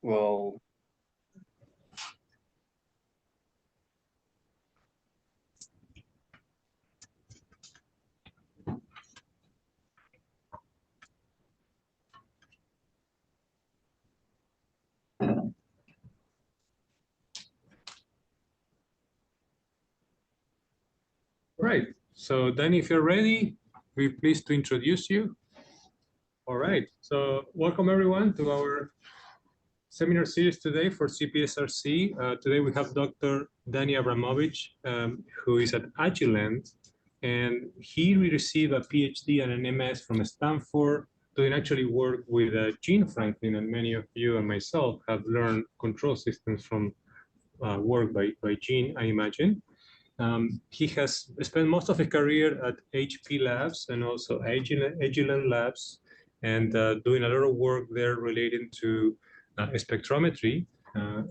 will. Right. So then if you're ready, we're pleased to introduce you. All right. So welcome everyone to our seminar series today for CPSRC. Today we have Dr. Danny Abramovitch, who is at Agilent, and he received a PhD and an MS from Stanford, doing actually work with Gene Franklin, and many of you and myself have learned control systems from work by Gene, I imagine. He has spent most of his career at HP Labs and also Agilent Labs, and doing a lot of work there relating to spectrometry.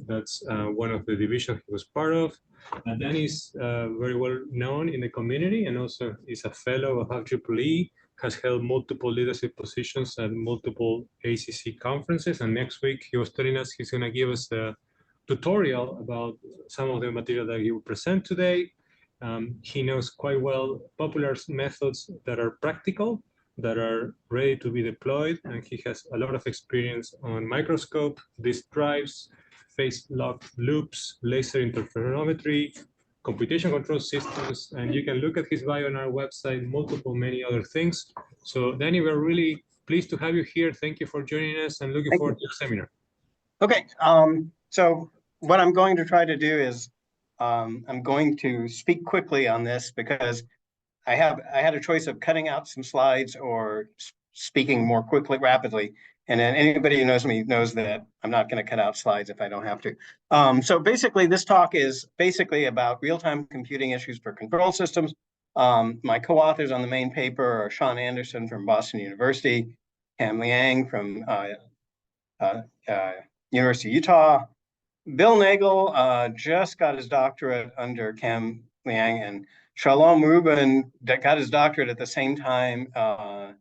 That's one of the divisions he was part of. And then he's very well known in the community, and also is a fellow of IEEE, has held multiple leadership positions at multiple ACC conferences. And next week, he was telling us he's going to give us a tutorial about some of the material that he will present today. He knows quite well popular methods that are practical, that are ready to be deployed, and he has a lot of experience on microscope, disk drives, phase lock loops, laser interferometry, computation control systems, and you can look at his bio on our website, many other things. So Danny, we're really pleased to have you here. Thank you for joining us, and looking forward to the seminar. Okay, so what I'm going to try to do is I'm going to speak quickly on this because I had a choice of cutting out some slides or speaking more quickly, rapidly. And then anybody who knows me knows that I'm not going to cut out slides if I don't have to. So basically, this talk is basically about real-time computing issues for control systems. My co-authors on the main paper are Sean Anderson from Boston University, Cam Liang from University of Utah. Bill Nagel just got his doctorate under Cam Liang, and Shalom Rubin got his doctorate at the same time, I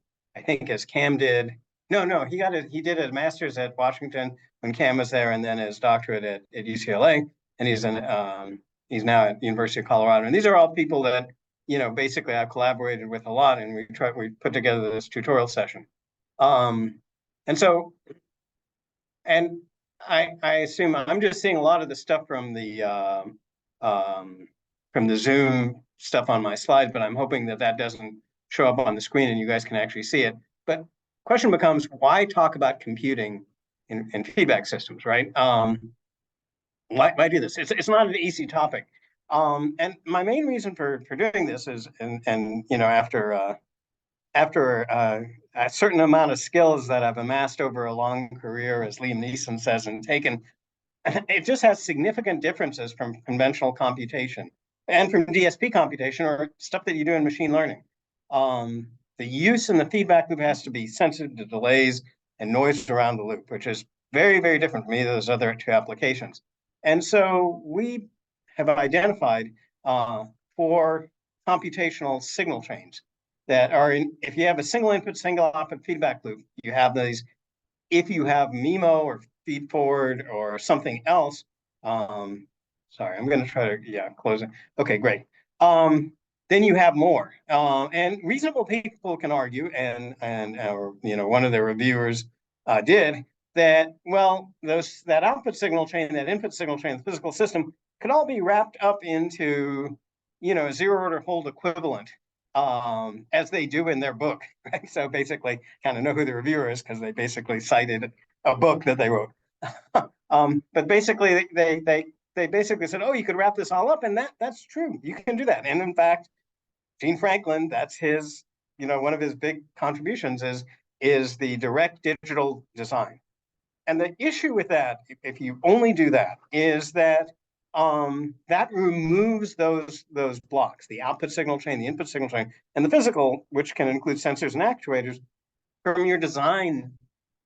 think, as Cam did. No, he did a master's at Washington when Cam was there, and then his doctorate at UCLA, and he's now at the University of Colorado. And these are all people that, you know, basically I've collaborated with a lot, and we put together this tutorial session. I assume I'm just seeing a lot of the stuff from the Zoom stuff on my slides, but I'm hoping that that doesn't show up on the screen and you guys can actually see it. But question becomes, why talk about computing in feedback systems, right? Why do this? It's not an easy topic. And my main reason for doing this is, and you know, after a certain amount of skills that I've amassed over a long career, as Liam Neeson says, and taken, it just has significant differences from conventional computation and from DSP computation or stuff that you do in machine learning. The use in the feedback loop has to be sensitive to delays and noise around the loop, which is very, very different from either of those other two applications. And so we have identified 4 computational signal chains that are in, if you have a single input, single output feedback loop, you have these. If you have MIMO or feed forward or something else, sorry, I'm going to try to, close it. Okay, great. Then you have more. And reasonable people can argue, and you know, one of the reviewers did, that, well, that output signal chain, that input signal chain, the physical system, could all be wrapped up into, you know, zero order hold equivalent, as they do in their book, right? So basically, kind of know who the reviewer is because they basically cited a book that they wrote. But basically, they basically said, oh, you could wrap this all up, and that's true. You can do that. And in fact, Gene Franklin, that's his, you know, one of his big contributions is the direct digital design. And the issue with that, if you only do that, is that that removes those blocks, the output signal chain, the input signal chain, and the physical, which can include sensors and actuators, from your design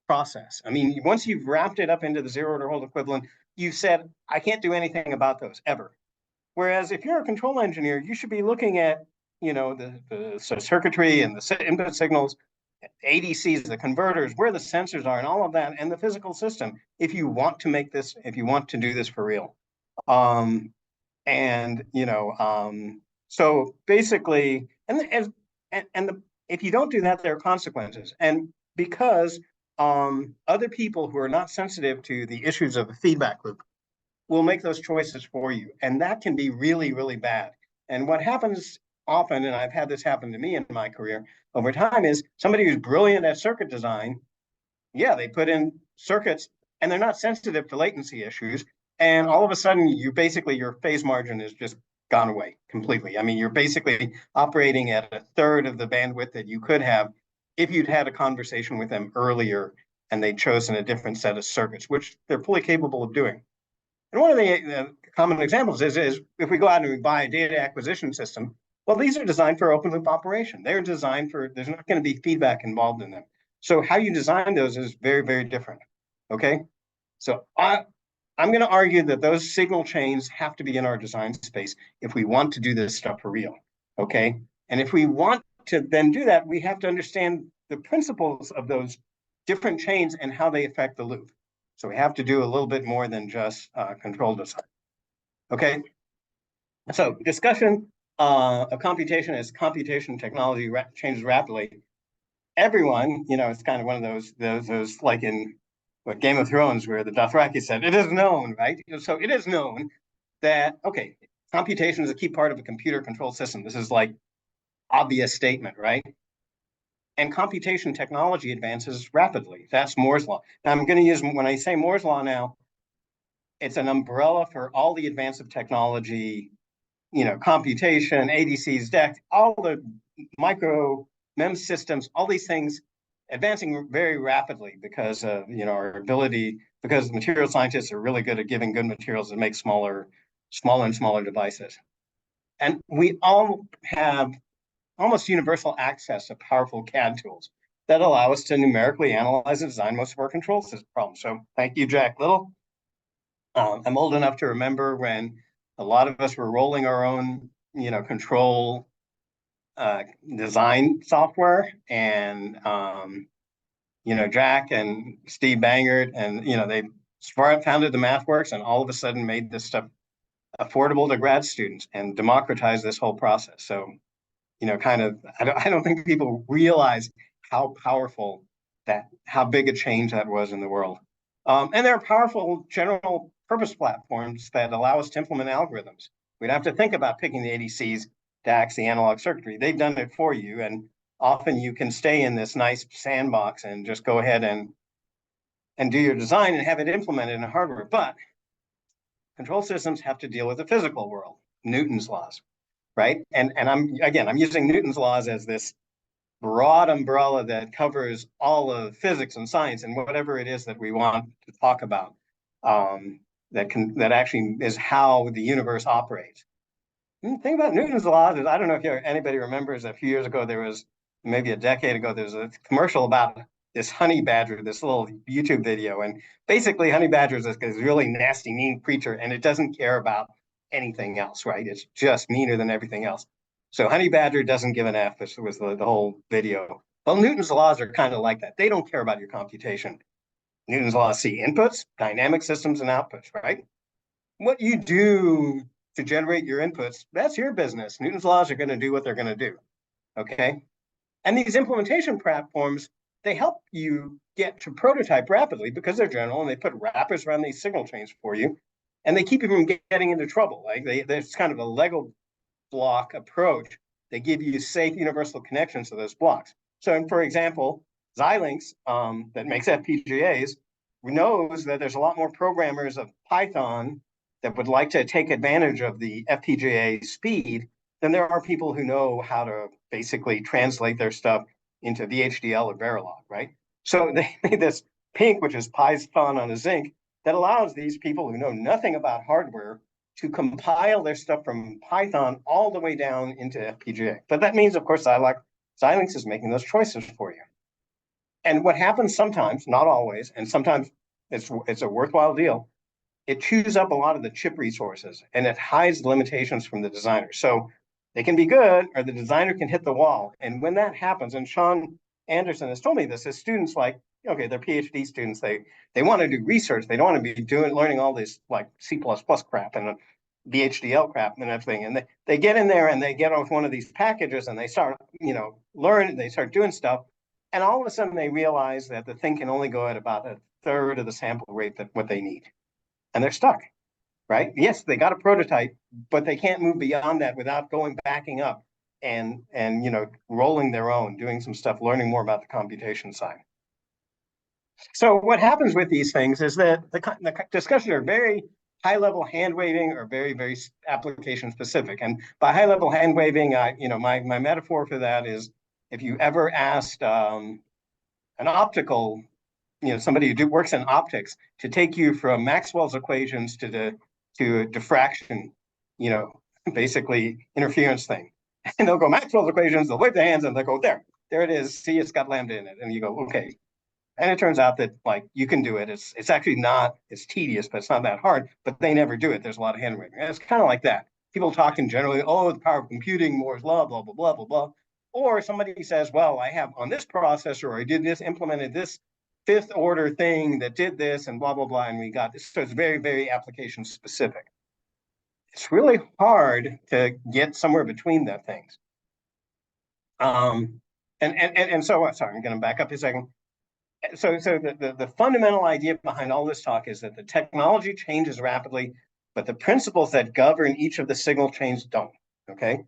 process. I mean, once you've wrapped it up into the zero order hold equivalent, you've said, I can't do anything about those ever. Whereas if you're a control engineer, you should be looking at, you know, the circuitry and the input signals ADCs, the converters, where the sensors are, and all of that, and the physical system, if you want to make this, if you want to do this for real. And so basically, if you don't do that, there are consequences. And because other people who are not sensitive to the issues of a feedback loop will make those choices for you, and that can be really, really bad. And what happens often, and I've had this happen to me in my career over time, is somebody who's brilliant at circuit design, yeah, they put in circuits and they're not sensitive to latency issues. And all of a sudden, you basically, your phase margin is just gone away completely. I mean, you're basically operating at a third of the bandwidth that you could have if you'd had a conversation with them earlier and they'd chosen a different set of circuits, which they're fully capable of doing. And one of the common examples is if we go out and we buy a data acquisition system, well, these are designed for open loop operation. They're designed for, there's not going to be feedback involved in them. So how you design those is very, very different. Okay. So I'm going to argue that those signal chains have to be in our design space if we want to do this stuff for real. Okay. And if we want to then do that, we have to understand the principles of those different chains and how they affect the loop. So we have to do a little bit more than just control design. Okay. So discussion of computation as computation technology changes rapidly. Everyone, it's kind of one of those like in Game of Thrones where the Dothraki said, it is known, right? So it is known that, okay, computation is a key part of a computer control system. This is like obvious statement, right? And computation technology advances rapidly. That's Moore's law. Now I'm going to use, when I say Moore's law now, it's an umbrella for all the advance of technology, computation, ADCs, DEC, all the micro MEMS systems, all these things advancing very rapidly because of, our ability, because material scientists are really good at giving good materials that make smaller and smaller devices. And we all have almost universal access to powerful CAD tools that allow us to numerically analyze and design most of our control system problems. So thank you, Jack Little. I'm old enough to remember when a lot of us were rolling our own, control design software, and Jack and Steve Bangert, and they founded the MathWorks, and all of a sudden made this stuff affordable to grad students and democratized this whole process. So, I don't think people realize how powerful how big a change that was in the world. And there are powerful general purpose platforms that allow us to implement algorithms. We'd have to think about picking the ADCs, DACs, the analog circuitry. They've done it for you, and often you can stay in this nice sandbox and just go ahead and do your design and have it implemented in hardware. But control systems have to deal with the physical world, Newton's laws, right? And I'm using Newton's laws as this broad umbrella that covers all of physics and science and whatever it is that we want to talk about. That actually is how the universe operates. The thing about Newton's laws is, I don't know if anybody remembers, a few years ago, there was, maybe a decade ago, there's a commercial about this honey badger, this little YouTube video. And basically honey badger is this really nasty, mean creature, and it doesn't care about anything else, right? It's just meaner than everything else. So honey badger doesn't give an F, which was the whole video. Well, Newton's laws are kind of like that. They don't care about your computation. Newton's laws see inputs, dynamic systems, and outputs, right? What you do to generate your inputs, that's your business. Newton's laws are going to do what they're going to do, okay? And these implementation platforms, they help you get to prototype rapidly because they're general, and they put wrappers around these signal chains for you, and they keep you from getting into trouble. Like there's kind of a Lego block approach. They give you safe universal connections to those blocks. So, for example, Xilinx, that makes FPGAs, knows that there's a lot more programmers of Python that would like to take advantage of the FPGA speed than there are people who know how to basically translate their stuff into VHDL or Verilog, right? So they made this pink, which is Python on a zinc, that allows these people who know nothing about hardware to compile their stuff from Python all the way down into FPGA. But that means, of course, Xilinx is making those choices for you. And what happens sometimes, not always, and sometimes it's a worthwhile deal, it chews up a lot of the chip resources and it hides limitations from the designer. So they can be good, or the designer can hit the wall. And when that happens, and Sean Anderson has told me this, is students like, okay, they're PhD students, they want to do research, they don't want to be learning all this like C++ crap and VHDL crap and everything. And they get in there and they get off one of these packages and they start, learning, they start doing stuff. And all of a sudden they realize that the thing can only go at about a third of the sample rate that what they need. And they're stuck, right? Yes, they got a prototype, but they can't move beyond that without backing up and rolling their own, doing some stuff, learning more about the computation side. So what happens with these things is that the discussions are very high-level hand-waving or very, very application specific. And by high-level hand-waving, my metaphor for that is if you ever asked an optical, somebody who works in optics to take you from Maxwell's equations to diffraction, basically interference thing. And they'll go Maxwell's equations, they'll wave their hands and they'll go, there it is. See, it's got lambda in it. And you go, okay. And it turns out that you can do it. It's actually not, it's tedious, but it's not that hard, but they never do it. There's a lot of hand waving. And it's kind of like that. People talking generally, oh, the power of computing, Moore's law, blah, blah, blah, blah, blah. Or somebody says, well, I have on this processor, or I did this, implemented this fifth order thing that did this and blah, blah, blah. And we got this. So it's very, very application specific. It's really hard to get somewhere between that things. And so, sorry, I'm going to back up a second. So the fundamental idea behind all this talk is that the technology changes rapidly, but the principles that govern each of the signal chains don't, okay?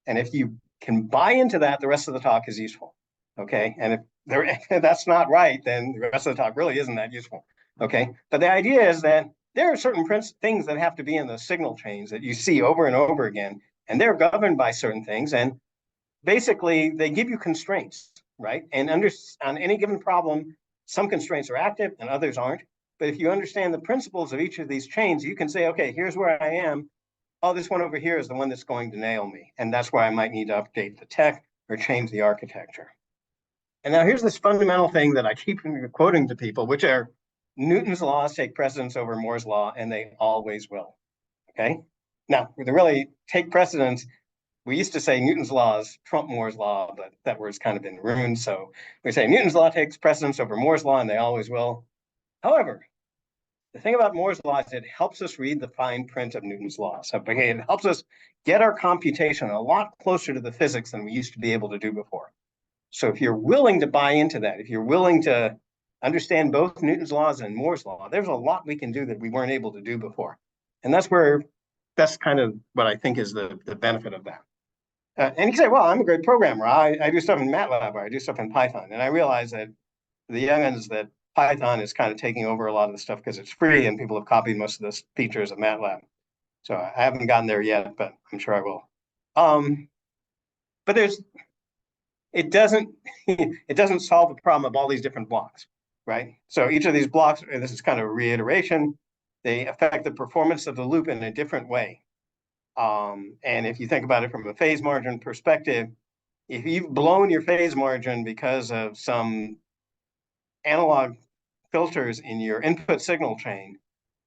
And if you can buy into that, the rest of the talk is useful, okay? And if that's not right, then the rest of the talk really isn't that useful, okay? But the idea is that there are certain things that have to be in the signal chains that you see over and over again, and they're governed by certain things, and basically they give you constraints, right? And on any given problem, some constraints are active and others aren't. But if you understand the principles of each of these chains, you can say, okay, here's where I am. Oh, this one over here is the one that's going to nail me. And that's where I might need to update the tech or change the architecture. And now here's this fundamental thing that I keep quoting to people, which are Newton's laws take precedence over Moore's law, and they always will, okay? Now, to really take precedence, we used to say Newton's laws trump Moore's law, but that word's kind of been ruined. So we say Newton's law takes precedence over Moore's law, and they always will. However, the thing about Moore's law is it helps us read the fine print of Newton's laws. So it helps us get our computation a lot closer to the physics than we used to be able to do before. So if you're willing to buy into that, if you're willing to understand both Newton's laws and Moore's law, there's a lot we can do that we weren't able to do before. And that's kind of what I think is the benefit of that. And you can say, well, I'm a great programmer. I do stuff in MATLAB, or I do stuff in Python. And I realize that the youngins that Python is kind of taking over a lot of the stuff because it's free and people have copied most of the features of MATLAB. So I haven't gotten there yet, but I'm sure I will. But it doesn't solve the problem of all these different blocks, right? So each of these blocks, and this is kind of a reiteration, they affect the performance of the loop in a different way. And if you think about it from a phase margin perspective, if you've blown your phase margin because of some analog filters in your input signal chain,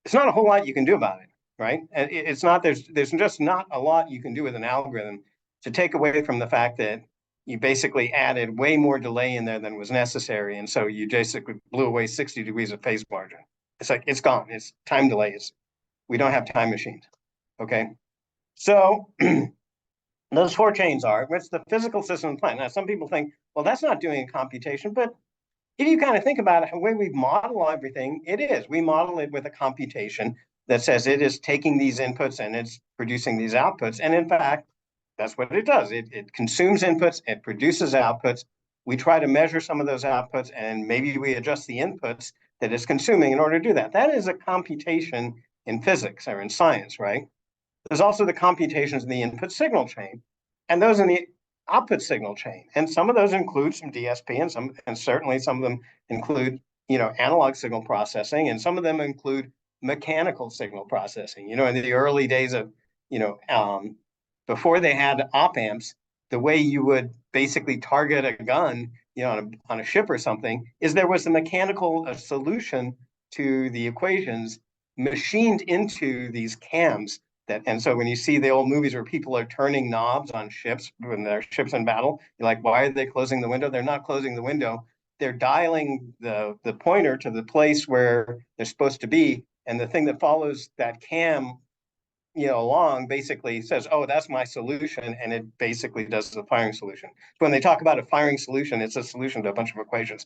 it's not a whole lot you can do about it, right? And it's not, there's just not a lot you can do with an algorithm to take away from the fact that you basically added way more delay in there than was necessary. And so you basically blew away 60 degrees of phase margin. It's like, it's gone. It's time delays. We don't have time machines, okay? So those four chains are, what's the physical system and plant. Now, some people think, well, that's not doing a computation, but if you kind of think about it, the way we model everything, it is. We model it with a computation that says it is taking these inputs and it's producing these outputs. And in fact, that's what it does. It consumes inputs, it produces outputs. We try to measure some of those outputs, and maybe we adjust the inputs that it's consuming in order to do that. That is a computation in physics or in science, right? There's also the computations in the input signal chain, and those in the output signal chain. And some of those include some DSP, and certainly some of them include, analog signal processing, and some of them include mechanical signal processing. In the early days of, before they had op amps, the way you would basically target a gun, on a ship or something, is there was a mechanical solution to the equations machined into these cams And so when you see the old movies where people are turning knobs on ships when their ships in battle, you're like, why are they closing the window? They're not closing the window. They're dialing the pointer to the place where they're supposed to be. And the thing that follows that cam, along basically says, oh, that's my solution. And it basically does the firing solution. So when they talk about a firing solution, it's a solution to a bunch of equations.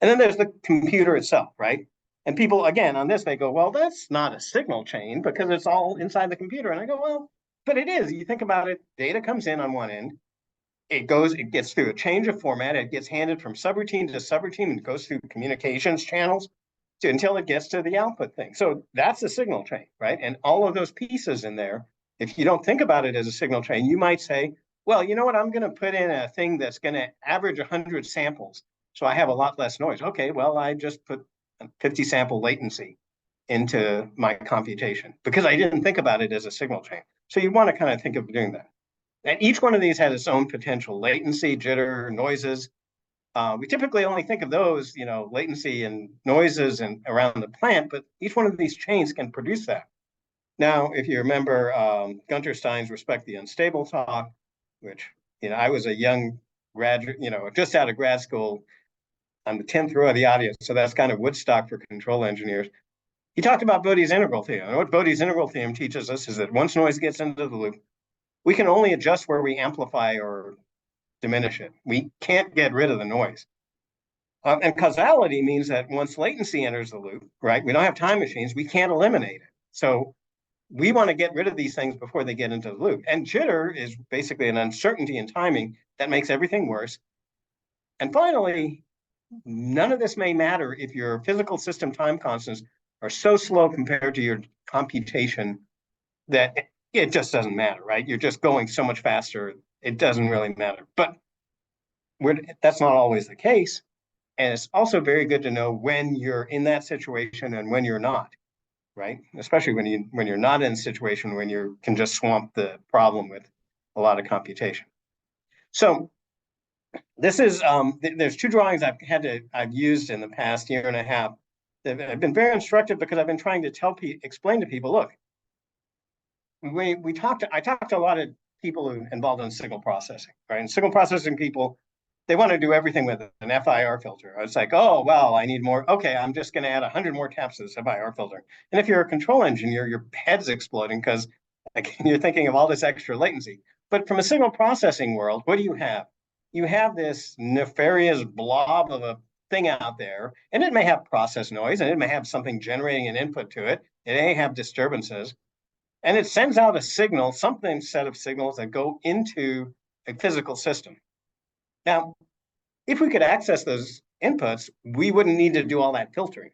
And then there's the computer itself, right? And people, again, on this, they go, well, that's not a signal chain because it's all inside the computer. And I go, well, but it is. You think about it, data comes in on one end, it gets through a change of format, it gets handed from subroutine to subroutine, and it goes through communications channels until it gets to the output thing. So that's a signal chain, right? And all of those pieces in there, if you don't think about it as a signal chain, you might say, well, you know what, I'm going to put in a thing that's going to average 100 samples. So I have a lot less noise. Okay, well, I just put 50 sample latency into my computation because I didn't think about it as a signal chain. So you want to kind of think of doing that. And each one of these had its own potential latency, jitter, noises. We typically only think of those, latency and noises and around the plant, but each one of these chains can produce that. Now, if you remember Gunter Stein's Respect the Unstable talk, which, I was a young graduate, just out of grad school. I'm the 10th row of the audience, so that's kind of Woodstock for control engineers. He talked about Bode's integral theorem. And what Bode's integral theorem teaches us is that once noise gets into the loop, we can only adjust where we amplify or diminish it. We can't get rid of the noise. And causality means that once latency enters the loop, right, we don't have time machines, we can't eliminate it. So we want to get rid of these things before they get into the loop. And jitter is basically an uncertainty in timing that makes everything worse. And finally, none of this may matter if your physical system time constants are so slow compared to your computation that it just doesn't matter, right? You're just going so much faster, it doesn't really matter. But that's not always the case. And it's also very good to know when you're in that situation and when you're not, right? Especially when you're not in a situation when you can just swamp the problem with a lot of computation. So this is there's two drawings I've used in the past year and a half that have been very instructive because I've been trying to explain to people, look, I talked to a lot of people who are involved in signal processing, right? And signal processing people, they want to do everything with an FIR filter. It's like, oh, well, I need more. Okay, I'm just going to add 100 more taps to this FIR filter. And if you're a control engineer, your head's exploding because you're thinking of all this extra latency. But from a signal processing world, what do you have? You have this nefarious blob of a thing out there, and it may have process noise, and it may have something generating an input to it. It may have disturbances. And it sends out a signal, set of signals that go into a physical system. Now, if we could access those inputs, we wouldn't need to do all that filtering,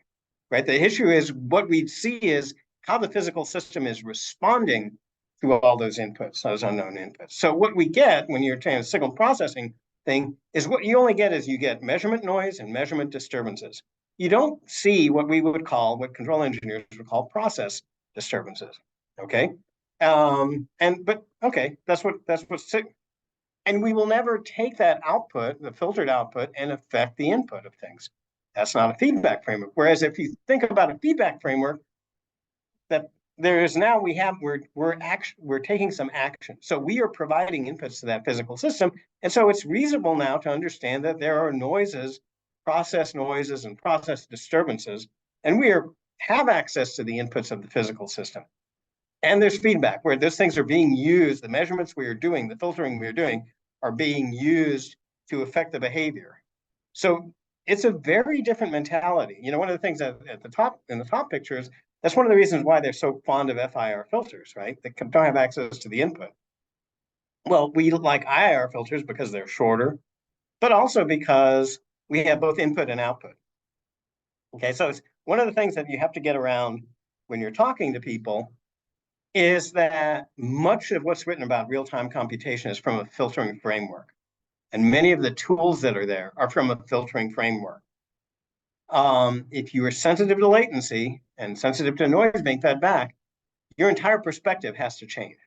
right? The issue is what we'd see is how the physical system is responding to all those inputs, those unknown inputs. So what we get when you're trying a signal processing thing is what you only get is you get measurement noise and measurement disturbances. You don't see what control engineers would call process disturbances. Okay. That's what's and we will never take that output, the filtered output, and affect the input of things. That's not a feedback framework. Whereas if you think about a feedback framework, that there is now we're taking some action. So we are providing inputs to that physical system. And so it's reasonable now to understand that there are noises, process noises and process disturbances, and have access to the inputs of the physical system. And there's feedback where those things are being used, the measurements we are doing, the filtering we are doing are being used to affect the behavior. So it's a very different mentality. One of the things in the top pictures, that's one of the reasons why they're so fond of FIR filters, right? They don't have access to the input. Well, we like IR filters because they're shorter, but also because we have both input and output. Okay, so it's one of the things that you have to get around when you're talking to people is that much of what's written about real-time computation is from a filtering framework. And many of the tools that are there are from a filtering framework. If you are sensitive to latency and sensitive to noise being fed back, your entire perspective has to change.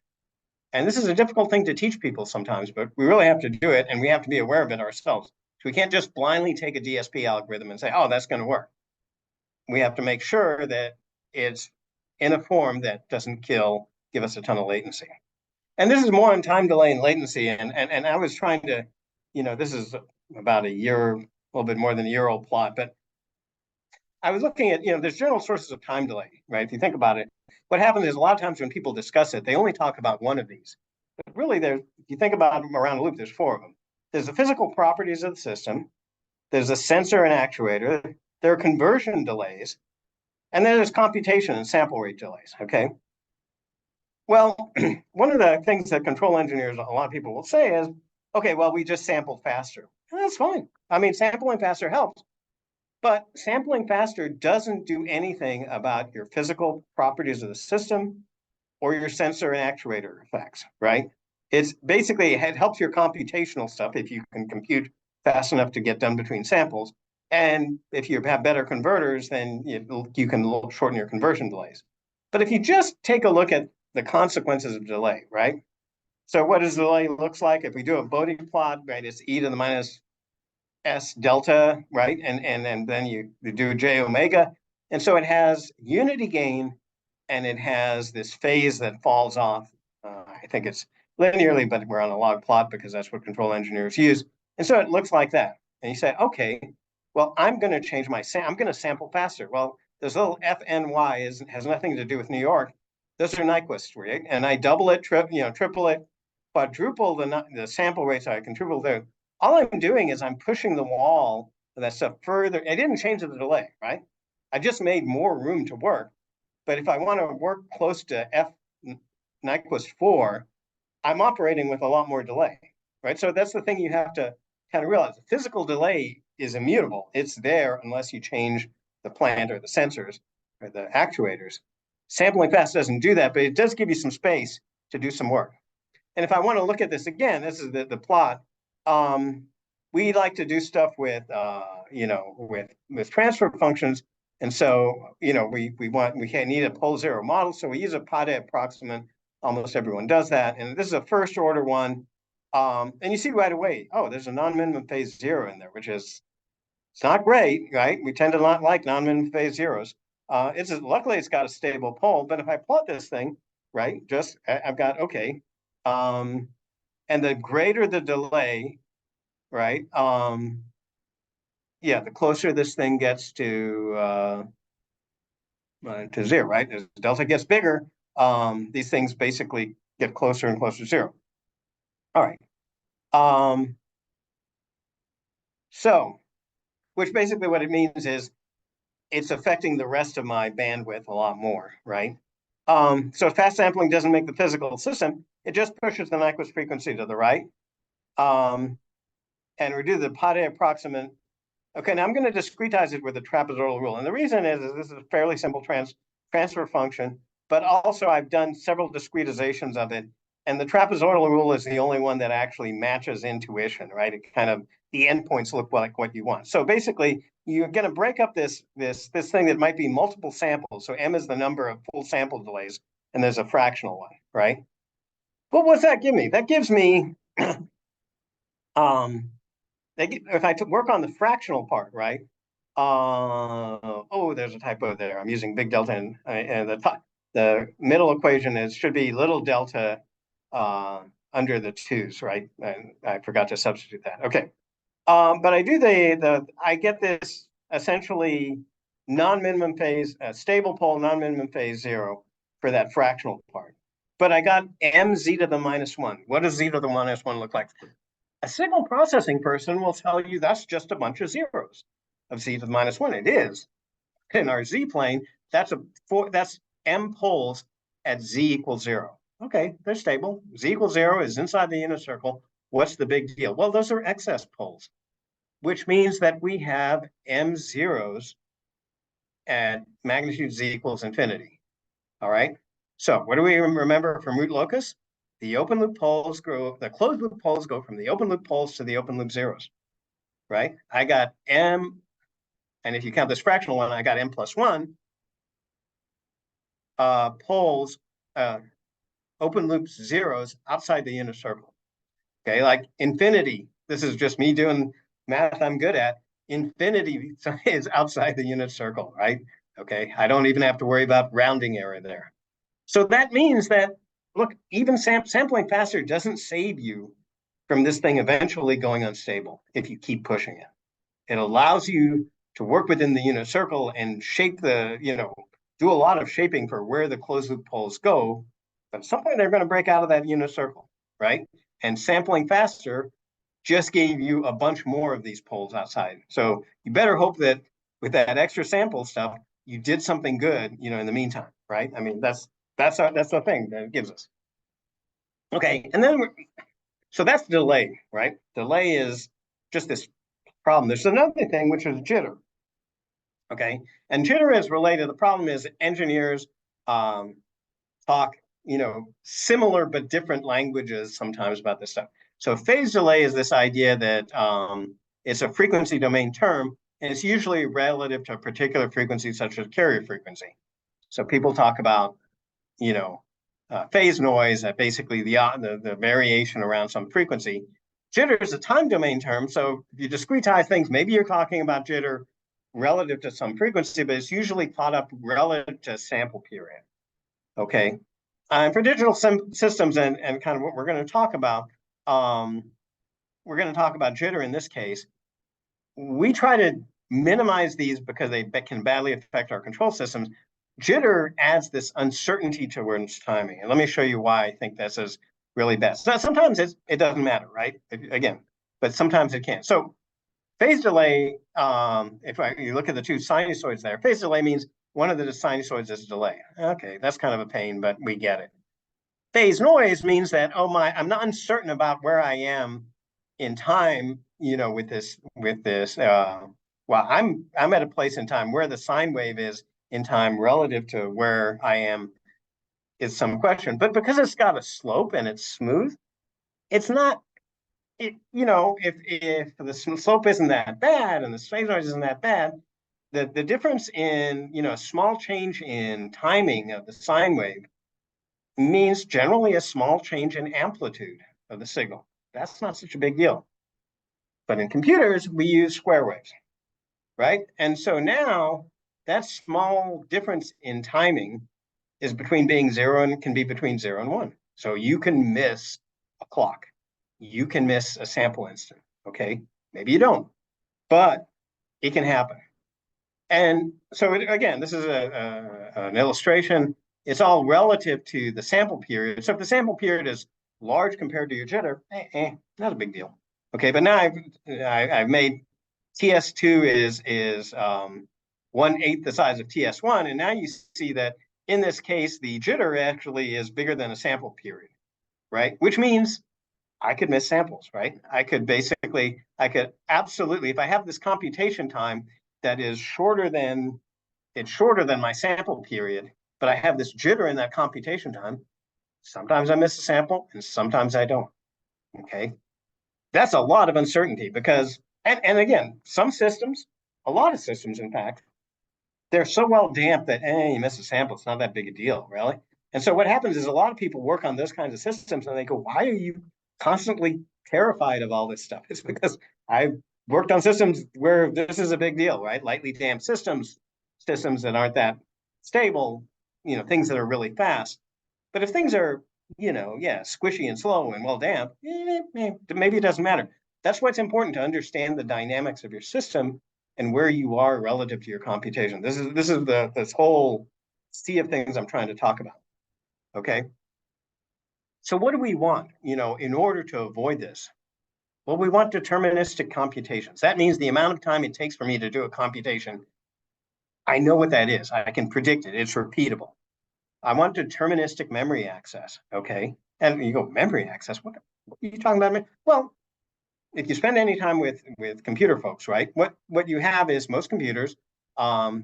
And this is a difficult thing to teach people sometimes, but we really have to do it, and we have to be aware of it ourselves. So we can't just blindly take a DSP algorithm and say, oh, that's going to work. We have to make sure that it's in a form that doesn't kill give us a ton of latency. And this is more on time delay and latency. And I was trying to, this is about a year, a little bit more than a year old plot, but I was looking at, there's general sources of time delay, right? If you think about it, what happens is a lot of times when people discuss it, they only talk about one of these. But really, if you think about them around the loop, there's four of them. There's the physical properties of the system. There's a sensor and actuator. There are conversion delays. And then there's computation and sample rate delays, okay? Well, one of the things that control engineers, a lot of people will say is, okay, well, we just sampled faster. And that's fine. I mean, sampling faster helps. But sampling faster doesn't do anything about your physical properties of the system or your sensor and actuator effects, right? It's basically, it helps your computational stuff if you can compute fast enough to get done between samples. And if you have better converters, then you can shorten your conversion delays. But if you just take a look at the consequences of delay, right? So what does delay looks like? If we do a Bode plot, right, it's e to the minus S delta, right? And then you do J omega. And so it has unity gain, and it has this phase that falls off. I think it's linearly, but we're on a log plot because that's what control engineers use. And so it looks like that. And you say, okay, well, I'm going to change I'm going to sample faster. Well, this little FNY has nothing to do with New York. Those are Nyquist, right? And I double it, triple it, quadruple the sample rate, so I can triple there. All I'm doing is I'm pushing the wall of that stuff further. I didn't change the delay, right? I just made more room to work. But if I want to work close to F Nyquist 4, I'm operating with a lot more delay, right? So that's the thing you have to kind of realize. The physical delay is immutable. It's there unless you change the plant or the sensors or the actuators. Sampling fast doesn't do that, but it does give you some space to do some work. And if I want to look at this again, this is the plot. We like to do stuff with with transfer functions, and so we need a pole zero model, so we use a Pade approximant. Almost everyone does that, and this is a first order one. And you see right away, oh, there's a non-minimum phase zero in there, which is it's not great, right? We tend to not like non-minimum phase zeros. Luckily it's got a stable pole, but if I plot this thing, right, I've got okay. And the greater the delay, right? The closer this thing gets to zero, right? As delta gets bigger, these things basically get closer and closer to zero. All right. So, which basically what it means is it's affecting the rest of my bandwidth a lot more, right? So fast sampling doesn't make the physical system, it just pushes the Nyquist frequency to the right. And we do the Pade approximant. Okay, now I'm going to discretize it with the trapezoidal rule. And the reason is this is a fairly simple transfer function, but also I've done several discretizations of it. And the trapezoidal rule is the only one that actually matches intuition, right? It kind of, the endpoints look like what you want. So basically, you're going to break up this thing that might be multiple samples. So M is the number of full sample delays, and there's a fractional one, right? But what's that give me? That gives me, if I work on the fractional part, right? Oh, there's a typo there. I'm using big delta, and the middle equation should be little delta under the twos, right? And I forgot to substitute that. Okay. But I do I get this essentially non-minimum phase, stable pole, non-minimum phase zero for that fractional part. But I got m z to the minus one. What does z to the minus one look like? A signal processing person will tell you that's just a bunch of zeros of z to the minus one. It is. In our z plane, that's m poles at z equals zero. Okay, they're stable. Z equals zero is inside the unit circle. What's the big deal? Well, those are excess poles, which means that we have m zeros at magnitude z equals infinity. All right. So what do we remember from root locus? The open loop poles the closed loop poles go from the open loop poles to the open loop zeros, right? I got m, and if you count this fractional one, I got m plus one poles, open loop zeros outside the unit circle. Okay, like infinity. This is just me doing math I'm good at. Infinity is outside the unit circle, right? Okay, I don't even have to worry about rounding error there. So that means that, look, even sampling faster doesn't save you from this thing eventually going unstable if you keep pushing it. It allows you to work within the unit circle and shape the, do a lot of shaping for where the closed loop poles go. But at some point, they're going to break out of that unit circle, right? And sampling faster just gave you a bunch more of these poles outside. So you better hope that with that extra sample stuff, you did something good, in the meantime, right? I mean, that's the thing that it gives us. Okay, and then so that's delay, right? Delay is just this problem. There's another thing, which is jitter. Okay, and jitter is related. The problem is engineers talk, similar but different languages sometimes about this stuff. So phase delay is this idea that it's a frequency domain term, and it's usually relative to a particular frequency, such as carrier frequency. So people talk about, phase noise, basically the variation around some frequency. Jitter is a time domain term. So if you discretize things, maybe you're talking about jitter relative to some frequency, but it's usually thought up relative to sample period. Okay. For digital systems and kind of what we're going to talk about, we're going to talk about jitter in this case. We try to minimize these because they can badly affect our control systems. Jitter adds this uncertainty towards timing. And let me show you why I think this is really best. Now, sometimes it doesn't matter, right? Again, but sometimes it can. So phase delay, you look at the two sinusoids there, phase delay means one of the sinusoids is a delay. Okay, that's kind of a pain, but we get it. Phase noise means that, I'm not uncertain about where I am in time, with this, well, I'm at a place in time where the sine wave is in time relative to where I am is some question. But because it's got a slope and it's smooth, it's not, if the slope isn't that bad and the phase noise isn't that bad, the difference in, a small change in timing of the sine wave means generally a small change in amplitude of the signal. That's not such a big deal. But in computers, we use square waves, right? And so now that small difference in timing is between being zero and can be between 0 and 1. So you can miss a clock. You can miss a sample instant, okay? Maybe you don't, but it can happen. And so again, this is an illustration. It's all relative to the sample period. So if the sample period is large compared to your jitter, not a big deal. Okay, but now I've made TS2 is 1/8 the size of TS1, and now you see that in this case the jitter actually is bigger than a sample period, right? Which means I could miss samples, right? I could absolutely, if I have this computation time that is shorter than my sample period, but I have this jitter in that computation time, sometimes I miss a sample and sometimes I don't, okay? That's a lot of uncertainty because, and again, a lot of systems, in fact, they're so well damped that, you miss a sample, it's not that big a deal, really. And so what happens is a lot of people work on those kinds of systems and they go, why are you constantly terrified of all this stuff? It's because I've worked on systems where this is a big deal, right? Lightly damped systems that aren't that stable, things that are really fast. But if things are, squishy and slow and well damped, maybe it doesn't matter. That's why it's important to understand the dynamics of your system and where you are relative to your computation. This is this whole sea of things I'm trying to talk about. Okay. So what do we want, in order to avoid this? Well, we want deterministic computations. That means the amount of time it takes for me to do a computation, I know what that is. I can predict it. It's repeatable. I want deterministic memory access, okay? And you go, memory access? What are you talking about? Well, if you spend any time with computer folks, right? What you have is most computers, you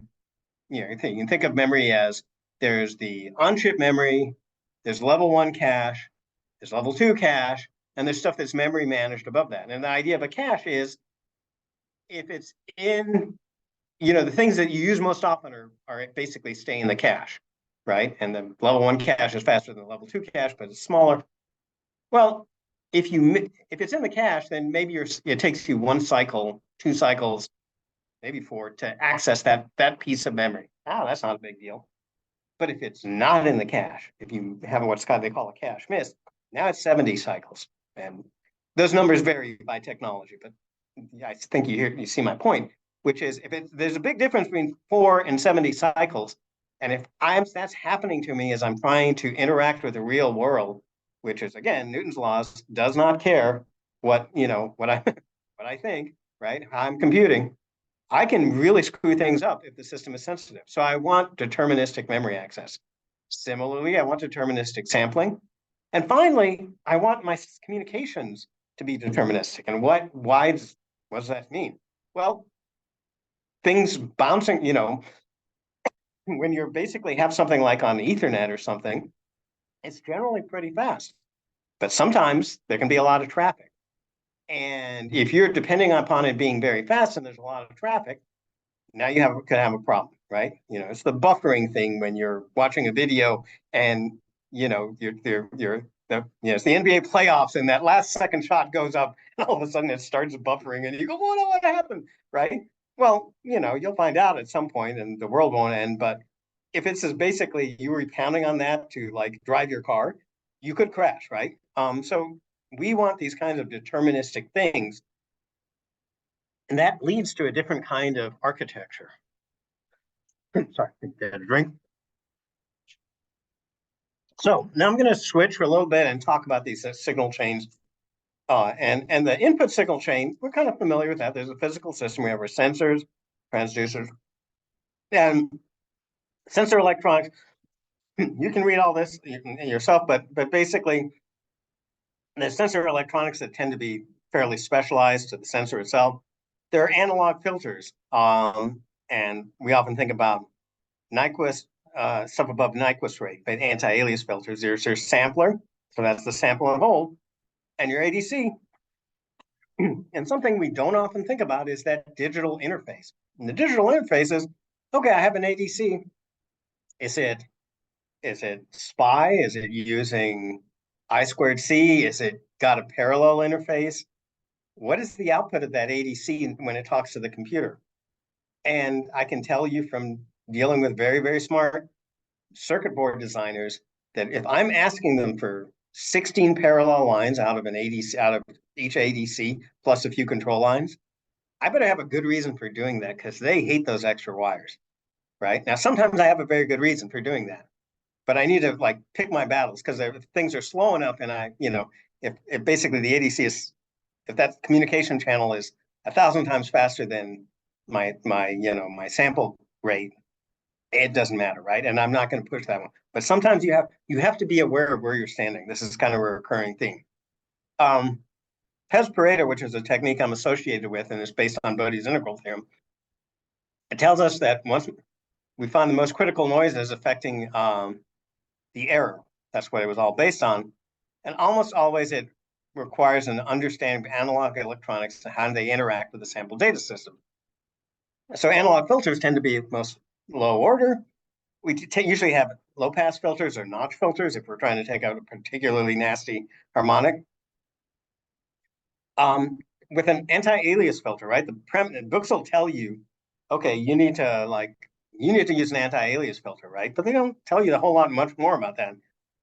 can think of memory as there's the on-chip memory, there's level 1 cache, there's level 2 cache, and there's stuff that's memory managed above that. And the idea of a cache is if it's in, the things that you use most often are basically stay in the cache, right? And the level 1 cache is faster than the level 2 cache, but it's smaller. Well, if it's in the cache, then maybe it takes you 1 cycle, 2 cycles, maybe 4 to access that piece of memory. That's not a big deal. But if it's not in the cache, if you have they call a cache miss, now it's 70 cycles. And those numbers vary by technology, but I think you see my point, which is there's a big difference between 4 and 70 cycles. And if that's happening to me as I'm trying to interact with the real world, which is again, Newton's laws, does not care what I think, right? I'm computing. I can really screw things up if the system is sensitive. So I want deterministic memory access. Similarly, I want deterministic sampling. And finally, I want my communications to be deterministic. And what does that mean? Well, things bouncing, when you basically have something like on Ethernet or something, it's generally pretty fast. But sometimes there can be a lot of traffic. And if you're depending upon it being very fast and there's a lot of traffic, now you could have a problem, right? It's the buffering thing when you're watching a video and it's the NBA playoffs and that last second shot goes up and all of a sudden it starts buffering and you go, what happened, right? Well, you'll find out at some point and the world won't end. But if it's basically you were counting on that to like drive your car, you could crash, right? So we want these kinds of deterministic things. And that leads to a different kind of architecture. Sorry, get a drink. So now I'm going to switch for a little bit and talk about these signal chains. And the input signal chain, we're kind of familiar with that. There's a physical system. We have our sensors, transducers, and sensor electronics. You can read all this yourself, but basically, the sensor electronics that tend to be fairly specialized to the sensor itself. There are analog filters, and we often think about Nyquist, stuff above Nyquist rate, but anti-alias filters. There's your sampler, so that's the sample and hold, and your ADC. And something we don't often think about is that digital interface. And the digital interface is, okay, I have an ADC. Is it SPI? Is it using I²C? Is it got a parallel interface? What is the output of that ADC when it talks to the computer? And I can tell you from dealing with very, very smart circuit board designers that if I'm asking them for 16 parallel lines out of an ADC, out of each ADC, plus a few control lines, I better have a good reason for doing that because they hate those extra wires, right? Now, sometimes I have a very good reason for doing that, but I need to like pick my battles because if things are slow enough and if basically the ADC is, if that communication channel is 1,000 times faster than my sample rate, it doesn't matter, right? And I'm not going to push that one. But sometimes you have to be aware of where you're standing. This is kind of a recurring theme. Pez-Pareto, which is a technique I'm associated with, and it's based on Bode's integral theorem, it tells us that once we find the most critical noises affecting the error, that's what it was all based on, and almost always it requires an understanding of analog electronics and how they interact with the sample data system. So analog filters tend to be most low order. We usually have low pass filters or notch filters if we're trying to take out a particularly nasty harmonic. With an anti-alias filter, right? The books will tell you, okay, you need to use an anti-alias filter, right? But they don't tell you a whole lot much more about that.